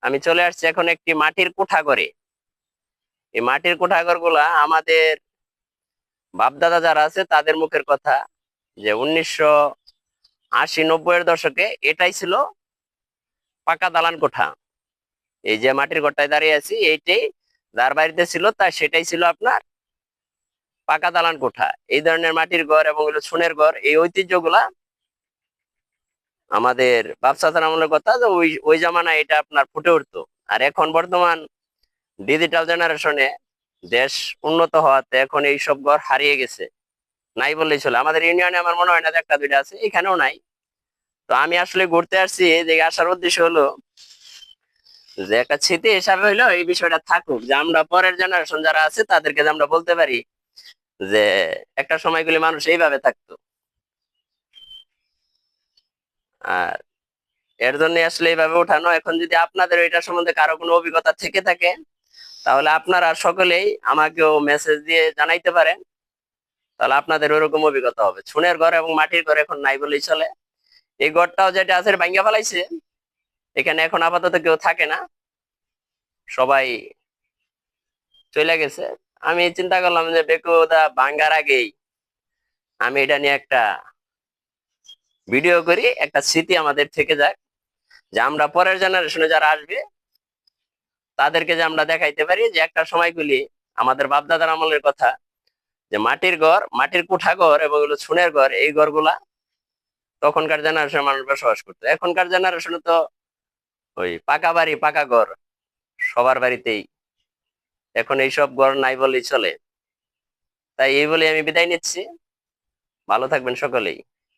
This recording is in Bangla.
আমি চলে আসছি এখন একটি মাটির কোঠাঘরে। এই মাটির কোঠাঘর গুলা আমাদের বাপদাদা যারা আছে তাদের মুখের কথা, যে 1980-90 এর দশকে এটাই ছিল পাকা দালান কোঠা। এই যে মাটির ঘরটায় দাঁড়িয়ে আছি এইটাই যার বাড়িতে ছিল তা সেটাই ছিল আপনার পাকা দালান কোঠা। এই ধরনের মাটির ঘর এবং ছুনের ঘর, এই ঐতিহ্যগুলা আমাদের বাপ চাচার আমলের কথা, যে ওই ওই জামানায় এটা আপনার ফুটে উঠতো। আর এখন বর্তমান ডিজিটাল জেনারেশনে দেশ উন্নত হওয়াতে এখন এই সব ঘর হারিয়ে গেছে, নাই বললেই চলে। আমাদের ইউনিয়নে আমার মনে হয় না যে একটা দুইটা আছে, এখানেও নাই। তো আমি আসলে ঘুরতে আসছি, যে আসার উদ্দেশ্য হলো যে একটা স্মৃতি হিসাবে হইলো এই বিষয়টা থাকুক, যে আমরা পরের জেনারেশন যারা আছে তাদেরকে যে আমরা বলতে পারি যে একটা সময়গুলি মানুষ এইভাবে থাকতো। আর এর জন্য আসলে এইভাবে উঠানো। এখন যদি আপনাদের এটা সম্বন্ধে কারো কোনো অভিজ্ঞতা থেকে থাকে, তাহলে আপনারা সকলেই আমাকেও মেসেজ দিয়ে জানাইতে পারেন, তাহলে আপনাদের ওরকম অভিজ্ঞতা হবে। ছুনের ঘর এবং মাটির ঘর এখন নাই বলেই চলে। এই ঘরটাও যেটা আছে ভাঙ্গা ফেলাইছে, এখানে এখন আপাতত কেউ থাকে না, সবাই চলে গেছে। আমি চিন্তা করলাম যে বেকুদা ভাঙ্গার আগেই আমি এটা নিয়ে একটা ভিডিও করি, একটা স্মৃতি আমাদের থেকে যাক, যে আমরা পরের জেনারেশনে যারা আসবে তাদেরকে যে আমরা দেখাইতে পারি যে একটা সময়গুলি আমাদের বাপদাদার আমলের কথা, যে মাটির ঘর, মাটির কোঠা ঘর এবং ছুনের ঘর, এই ঘরগুলা তখনকার জেনারেশনের মানুষ বসবাস করতো। এখনকার জেনারেশনে তো ওই পাকা বাড়ি পাকা ঘর সবার বাড়িতেই, এখন এইসব ঘর নাই বলেই চলে। তাই এই বলে আমি বিদায় নিচ্ছি। ভালো থাকবেন সকলেই।